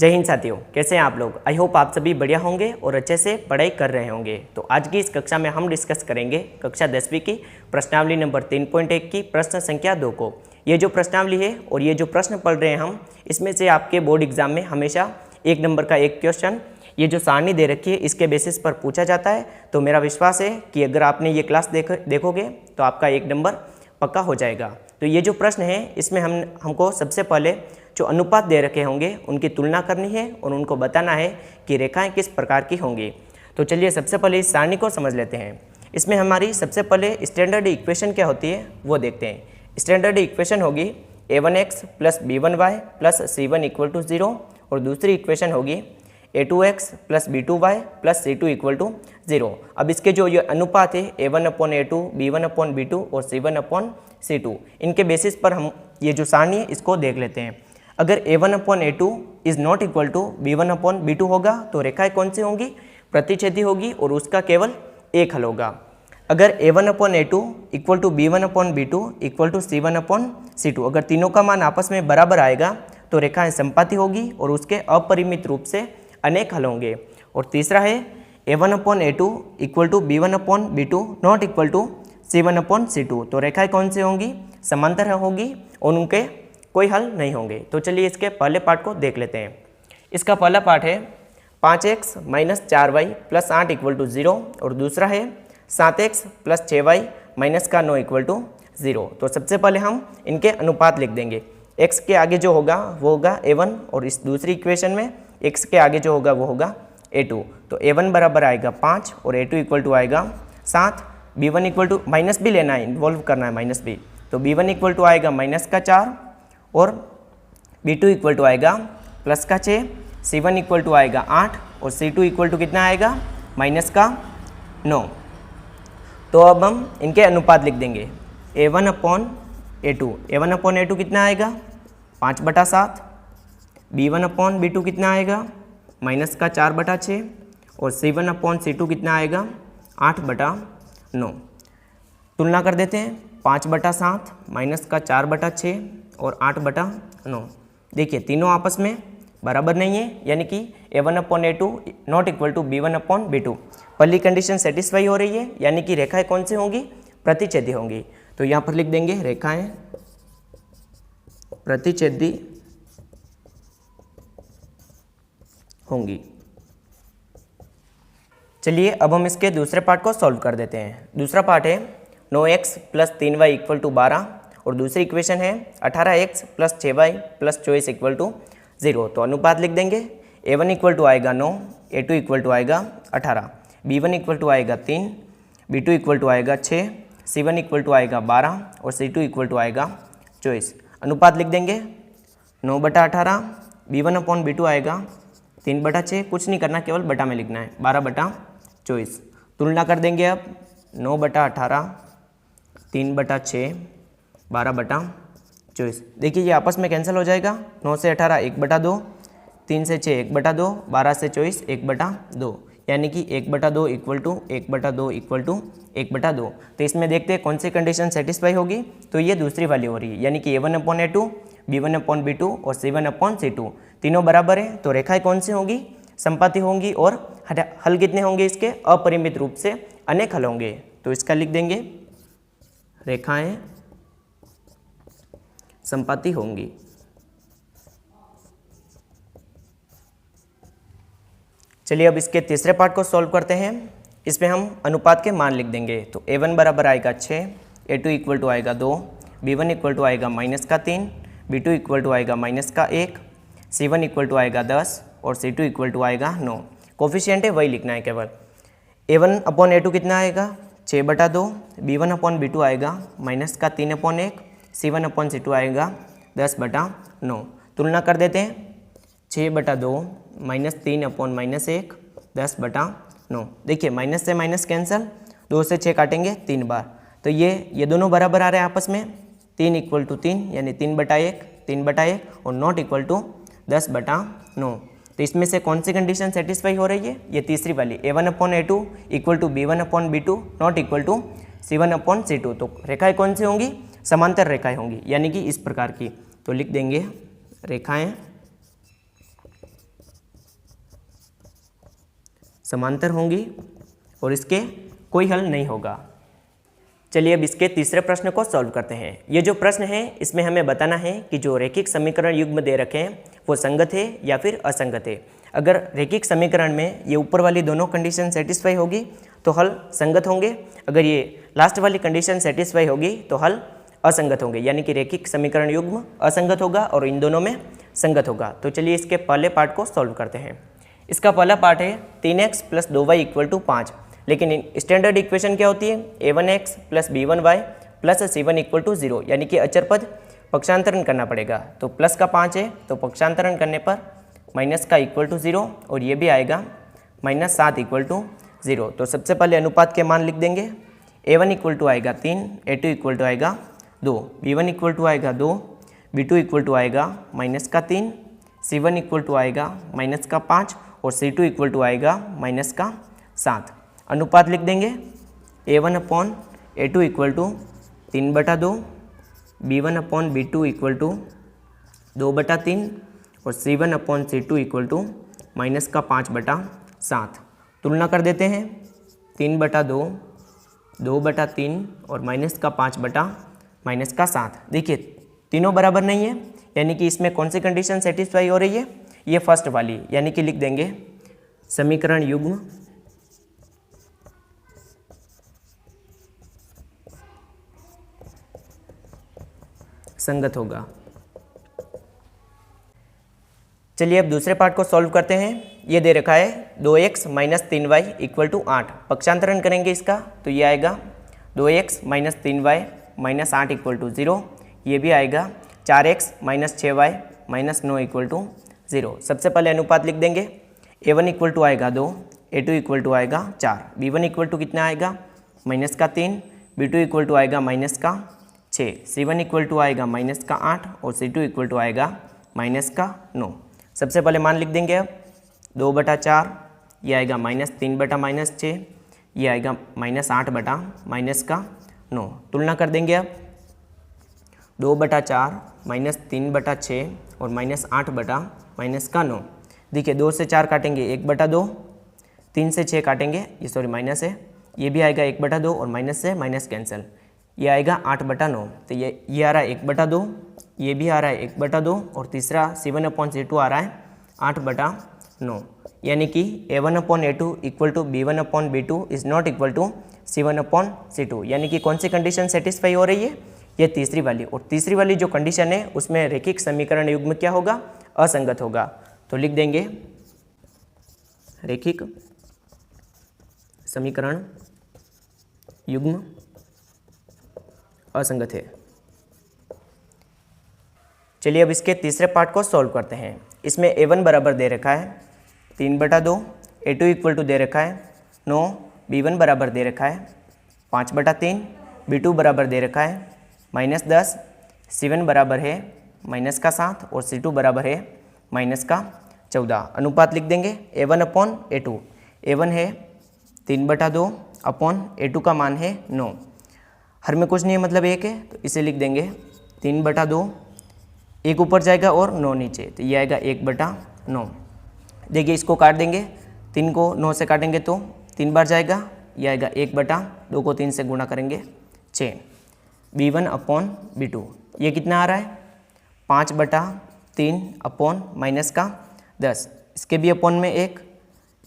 जय हिंद साथियों, कैसे हैं आप लोग। आई होप आप सभी बढ़िया होंगे और अच्छे से पढ़ाई कर रहे होंगे। तो आज की इस कक्षा में हम डिस्कस करेंगे कक्षा 10वीं की प्रश्नावली नंबर 3.1 की प्रश्न संख्या 2 को। ये जो प्रश्नावली है और ये जो प्रश्न पढ़ रहे हैं हम, इसमें से आपके बोर्ड एग्जाम में हमेशा 1 नंबर का एक क्वेश्चन ये जो सारणी दे रखी है इसके बेसिस पर पूछा जाता है। तो मेरा विश्वास है कि अगर आपने ये क्लास देखोगे तो आपका 1 नंबर पक्का हो जाएगा। तो ये जो प्रश्न है इसमें हमको सबसे पहले जो अनुपात दे रखे होंगे उनकी तुलना करनी है और उनको बताना है कि रेखाएं किस प्रकार की होंगी। तो चलिए सबसे पहले इस सारणी को समझ लेते हैं। इसमें हमारी सबसे पहले स्टैंडर्ड इक्वेशन क्या होती है वो देखते हैं। स्टैंडर्ड इक्वेशन होगी a1x plus b1y plus c1 equal to 0 और दूसरी इक्वेशन होगी a2x plus b2y plus c2 equal to 0। अब इसके जो ये अनुपात है a1/a2, b1/b2 और c1/c2, इनके बेसिस पर हम ये जो सारणी है इसको देख लेते हैं। अगर a1/a2 is not equal to b1/b2 होगा तो रेखाएं कौन सी होंगी, प्रतिच्छेदी होगी और उसका केवल एक हल होगा। अगर a1/a2 equal to b1/b2 equal to c1/c2, अगर तीनों का मान आपस में बराबर आएगा तो रेखाएं समपाती होगी और उसके अपरिमित रूप से अनेक हल होंगे। और तीसरा है a1/a2 equal to b1/b2 not equal to c1/c2, तो रेखाएं कौन सी होंगी, समांतर होगी और उनके कोई हल नहीं होंगे। तो चलिए इसके पहले पार्ट को देख लेते हैं। इसका पहला पार्ट है 5x minus 4y plus 8 equal to 0 और दूसरा है 7x प्लस 6y माइनस का 9 इक्वल टू 0। तो सबसे पहले हम इनके अनुपात लिख देंगे। x के आगे जो होगा वो होगा a1 और इस दूसरी इक्वेशन में x के आगे जो होगा वो होगा a2। तो a1 बराबर आएगा 5 और a2 इक्वल टू आएगा 7। b1 इक्वल टू माइनस भी लेना है, इन्वॉल्व करना है माइनस भी। तो b1 इक्वल टू आएगा माइनस का 4 और b2 इक्वल टू आएगा प्लस का 6, c1 इक्वल टू आएगा 8 और c2 इक्वल टू कितना आएगा, माइनस का 9। तो अब हम इनके अनुपात लिख देंगे। a1/a2, a1/a2 कितना आएगा 5/7, b1/b2 कितना आएगा माइनस का 4/6 और c1/c2 कितना आएगा 8/9। तुलना कर देते हैं, 5/7 माइनस का 4/6 और 8/9। देखिए तीनों आपस में बराबर नहीं है, यानी कि a1/a2 not equal to b1/b2। पहली कंडीशन सेटिस्फाई हो रही है, यानी कि रेखाएं कौन सी होंगी, प्रतिच्छेदी होंगी। तो यहाँ पर लिख देंगे रेखाएं प्रतिच्छेदी होंगी। चलिए अब हम इसके दूसरे पार्ट को सॉल्व कर देते हैं। दूसरा पार्ट है 9x plus 3y equal to 12 और दूसरी इक्वेशन है 18x plus 6y plus 24 equal to 0। तो अनुपात लिख देंगे। a1 इक्वल टू आएगा 9, a2 इक्वल टू आएगा 18, b1 इक्वल टू आएगा 3, b2 इक्वल टू आएगा 6, c1 इक्वल टू आएगा 12 और c2 इक्वल टू आएगा 24। अनुपात लिख देंगे 9/18, b1/b2 आएगा 3/6, कुछ नहीं करना, केवल बटा में लिखना है, 12/24। तुलना कर देंगे अब 9/18, 3/6, 12/24। देखिए ये आपस में कैंसिल हो जाएगा। 9 से 18 1/2, 3 से 6 1/2, 12 से 24 1/2, यानी कि 1/2 इक्वल टू 1/2 इक्वल टू 1/2। तो इसमें देखते हैं कौन सी कंडीशन सेटिस्फाई होगी। तो ये दूसरी वाली हो रही है, यानी कि a1/a2, b1/b2 और c1/c2 तीनों बराबर है। तो रेखाएं कौन सी होंगी, समपाती होंगी और हल कितने होंगे इसके, अपरिमित रूप से अनेक हल होंगे। तो इसका लिख देंगे रेखाएं समपाती होंगी। चलिए अब इसके तीसरे पार्ट को सॉल्व करते हैं। इसमें हम अनुपात के मान लिख देंगे। तो a1 बराबर आएगा 6, a2 इक्वल टू आएगा 2, b1 इक्वल टू आएगा माइनस का 3, b2 इक्वल टू आएगा माइनस का 1, c1 इक्वल टू आएगा 10 और c2 इक्वल टू आएगा 9। कोफिशिएंट है वही लिखना है केवल। a1/a2 कितना आएगा 6/2, b1/b2 आएगा माइनस का 3/1, c1/c2 आएगा 10/9। तुलना कर देते हैं, 6/2 माइनस 3/-1 10/9। देखिए माइनस से माइनस कैंसिल, 2 से 6 काटेंगे 3 बार, तो ये दोनों बराबर आ रहे हैं आपस में। 3 इक्वल टू 3 यानी 3/1 और नॉट इक्वल टू 10/9। तो इसमें से कौन सी कंडीशन सेटिस्फाई हो रही है, ये तीसरी वाली, a1/a2 equal to b1/b2 not equal to c1/c2। तो रेखाएं कौन सी होंगी, समांतर रेखाएं होंगी, यानी कि इस प्रकार की। तो लिख देंगे रेखाएं समांतर होंगी और इसके कोई हल नहीं होगा। चलिए अब इसके तीसरे प्रश्न को सॉल्व करते हैं। ये जो प्रश्न है इसमें हमें बताना है कि जो रैखिक समीकरण युग्म दे रखे हैं वो संगत है या फिर असंगत है। अगर रैखिक समीकरण में ये ऊपर वाली दोनों कंडीशन सेटिस्फाई होगी तो हल संगत होंगे, अगर ये लास्ट वाली कंडीशन सेटिस्फाई होगी तो हल असंगत होंगे, यानी कि रैखिक समीकरण युग्म असंगत होगा और इन दोनों में संगत होगा। तो चलिए इसके पहले पार्ट को सॉल्व करते हैं। इसका पहला पार्ट है 3x + 2y = 5, लेकिन स्टैंडर्ड इक्वेशन क्या होती है a1x + b1y + c1 = 0, यानी कि अचर पद पक्षांतरण करना पड़ेगा। तो प्लस का 5 है तो पक्षांतरण करने पर माइनस का = 0 और ये भी आएगा -7 = 0। तो सबसे पहले अनुपात के मान लिख देंगे। a1 = आएगा 3, a2 = आएगा 2, b1 = आएगा 2, b2 = आएगा -3, c1 = आएगा -5 और c2 = आएगा -7। अनुपात लिख देंगे। a1/a2 = 3/2, b1/b2 = 2/3 और c1/c2 = -5/7। तुलना कर देते हैं। 3/2, 2/3 और -5/7। देखिए तीनों बराबर नहीं है, यानी कि इसमें कौन सी कंडीशन सेटिस्फाई हो रही है, ये फर्स्ट वाली, यानी कि लिख देंगे समीकरण युग्म संगत होगा। चलिए अब दूसरे पार्ट को सॉल्व करते हैं। ये दे रखा है 2x - 3y = 8, पक्षांतरण करेंगे इसका तो ये आएगा 2x - 3y - 8 = 0, ये भी आएगा 4x - 6y - 9 = 0। सबसे पहले अनुपात लिख देंगे। a1 = आएगा 2, a2 = आएगा 4, b1 = कितना आएगा -3, b2 = आएगा -6, c1 = आएगा -8 और c2 = आएगा -9। सबसे पहले मान लिख देंगे। अब 2/4 ये आएगा -3/6, ये आएगा -8/9। तुलना कर देंगे। अब 2/4 -3/6 और -8/9। देखिए 2 से 4 काटेंगे 1/2, 3 से 6 काटेंगे ये सॉरी माइनस है, ये भी आएगा 1/2 और माइनस से माइनस कैंसिल, ये आएगा 8/9। तो ये आ रहा है 1/2, ये भी आ रहा है 1/2 और तीसरा c1/c2 आ रहा है 8/9, यानी कि a1/a2 = b1/b2 is not equal to c1/c2, यानी कि कौन सी कंडीशन सेटिस्फाई हो रही है, ये तीसरी वाली। और तीसरी वाली जो कंडीशन है उसमें रैखिक समीकरण युग्म क्या होगा, असंगत होगा। तो लिख देंगे रैखिक समीकरण युग्म असंगत है। चलिए अब इसके तीसरे पार्ट को सॉल्व करते हैं। इसमें a1 बराबर दे रखा है 3/2, a2 = दे रखा है 9, b1 बराबर दे रखा है 5/3, b2 बराबर दे रखा है -10, c1 बराबर है -7 और c2 बराबर है -14। अनुपात लिख देंगे। a1/a2, a1 है 3/2 अपॉन a2 का मान है 9, हर में कुछ नहीं है मतलब 1 है तो इसे लिख देंगे 3/2, 1 ऊपर जाएगा और 9 नीचे, तो ये आएगा 1/9। देखिए इसको काट देंगे, 3 को 9 से काटेंगे तो 3 बार जाएगा, ये आएगा 1/2 को 3 से गुणा करेंगे 6। b1/b2 ये कितना आ रहा है 5/3 अपॉन -10, इसके भी अपॉन में 1,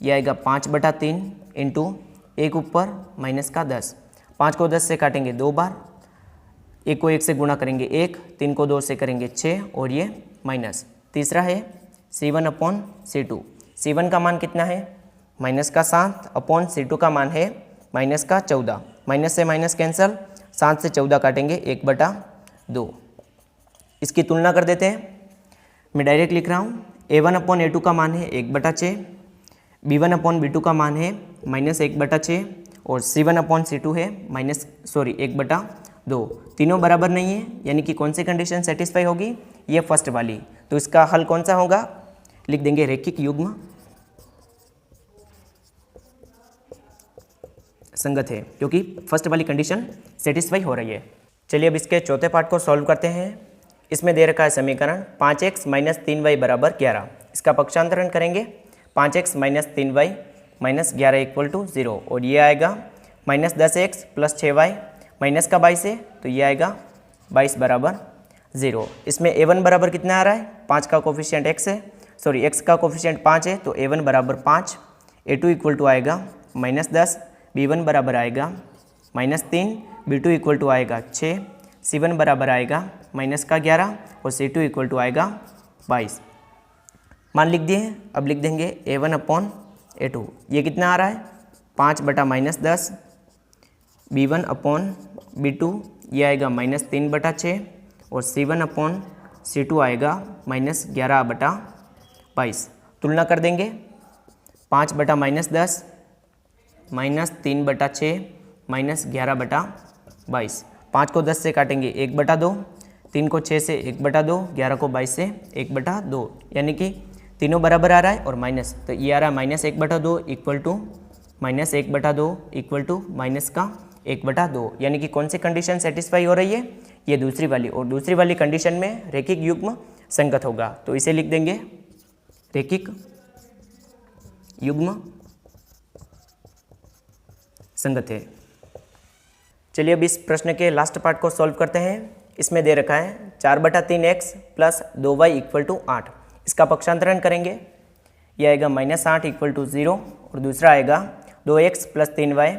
ये आएगा 5/3 इंटू 1 ऊपर -10, 5 को 10 से काटेंगे 2 बार, 1 को 1 से गुणा करेंगे 1, 3 को 2 से करेंगे 6 और ये माइनस। तीसरा है c1/c2, c1 का मान कितना है -7 अपॉन c2 का मान है -14, माइनस से माइनस कैंसल, 7 से 14 काटेंगे 1/2। इसकी तुलना कर देते हैं। मैं डायरेक्ट लिख रहा हूँ। a1/a2 का मान है 1/6, b1/b2 का मान है -1/6 और c1/c2 है 1/2। तीनों बराबर नहीं है, यानी कि कौन सी कंडीशन सेटिस्फाई होगी, ये फर्स्ट वाली। तो इसका हल कौन सा होगा, लिख देंगे रैखिक युग्म संगत है, क्योंकि फर्स्ट वाली कंडीशन सेटिस्फाई हो रही है। चलिए अब इसके चौथे पार्ट को सॉल्व करते हैं। इसमें दे रखा है समीकरण 5x - 3y = 11। इसका पक्षांतरण करेंगे। 5x - 3y minus 11 equal to 0 और ये आएगा minus 10x plus 6y minus का 22 है तो ये आएगा 22 बराबर 0। इसमें a1 बराबर कितना आ रहा है, 5 का कोफिशिएंट x है, सॉरी x का कोफिशिएंट 5 है तो a1 बराबर 5, a2 इक्वल टू आएगा माइनस 10, b1 बराबर आएगा माइनस 3, b2 इक्वल टू आएगा 6, c1 बराबर आएगा माइनस का 11 और c2 इक्वल टू आएगा 22। मान लिख दिए। अब लिख देंगे a1 अपॉन a2, ये कितना आ रहा है 5 बटा माइनस 10, b1 अपॉन b2 ये आएगा माइनस 3 बटा 6 और c1 अपॉन c2 आएगा माइनस 11 बटा 22। तुलना कर देंगे, 5 बटा माइनस 10 माइनस 3 बटा 6 माइनस 11 बटा 22। 5 को 10 से काटेंगे 1 बटा 2, 3 को 6 से 1 बटा 2, 11 को 22 से 1 बटा 2, यानी कि तीनों बराबर आ रहा है और माइनस, तो ये आ रहा है माइनस 1 बटा 2 इक्वल टू माइनस 1 बटा 2 इक्वल टू माइनस का 1 बटा 2, यानी कि कौन सी कंडीशन सेटिस्फाई हो रही है, ये दूसरी वाली, और दूसरी वाली कंडीशन में रैखिक युग्म संगत होगा तो इसे लिख देंगे रैखिक युग्म संगत है। चलिए अब इस प्रश्न के लास्ट पार्ट को सॉल्व करते हैं। इसमें दे रखा है 4 बटा 3x plus 2y equal to 8, इसका पक्षांतरण करेंगे, यह आएगा माइनस 8 इक्वल टू 0 और दूसरा आएगा 2x plus 3y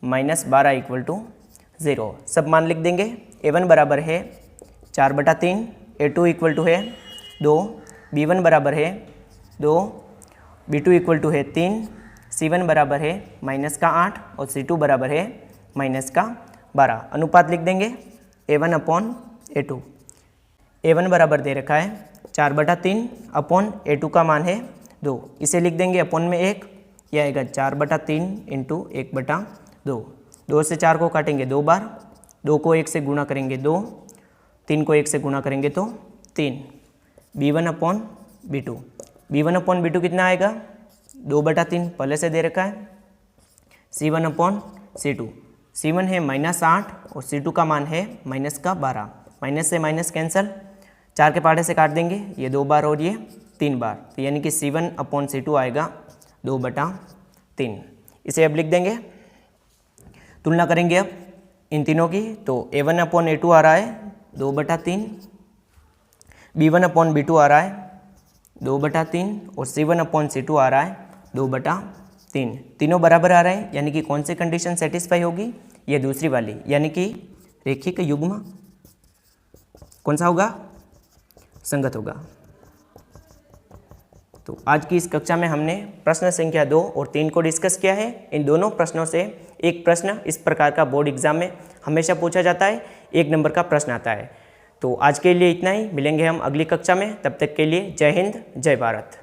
minus 12 equal to 0। सब मान लिख देंगे। a1 बराबर है 4 बटा 3, a2 इक्वल टू है 2, b1 बराबर है 2, b2 इक्वल टू है 3, c1 बराबर है माइनस का 8 और c2 बराबर है माइनस का 12। अनुपात लिख देंगे a1 अपॉन a2। a1 बराबर दे रखा है 4 बटा 3 अपॉन a2 का मान है 2, इसे लिख देंगे अपॉन में 1, यह आएगा 4 बटा 3 इंटू 1 बटा 2। 2 से 4 को काटेंगे 2 बार, 2 को 1 से गुणा करेंगे 2, 3 को 1 से गुणा करेंगे तो 3। b1 upon b2, b1 upon b2 कितना आएगा 2 बटा 3 पहले से दे रखा है। c1 अपॉन c2, c1 है माइनस 8 और c2 का मान है माइनस का 12, माइनस से माइनस कैंसल, 4 के पहाड़े से काट देंगे, ये 2 बार और ये 3 बार, तो यानी कि c1 अपॉन c2 आएगा 2 बटा 3। इसे अब लिख देंगे। तुलना करेंगे अब इन तीनों की, तो a1 अपॉन a2 आ रहा है 2 बटा 3, b1 अपॉन b2 आ रहा है 2 बटा 3 और c1 अपॉन c2 आ रहा है 2 बटा 3। तीनों बराबर आ रहे हैं, यानी कि कौन सी कंडीशन सेटिस्फाई होगी, ये दूसरी वाली, यानी कि रैखिक युग्म कौन सा होगा, संगत होगा। तो आज की इस कक्षा में हमने प्रश्न संख्या 2 और 3 को डिस्कस किया है। इन दोनों प्रश्नों से एक प्रश्न इस प्रकार का बोर्ड एग्जाम में हमेशा पूछा जाता है, 1 नंबर का प्रश्न आता है। तो आज के लिए इतना ही, मिलेंगे हम अगली कक्षा में, तब तक के लिए जय हिंद जय भारत।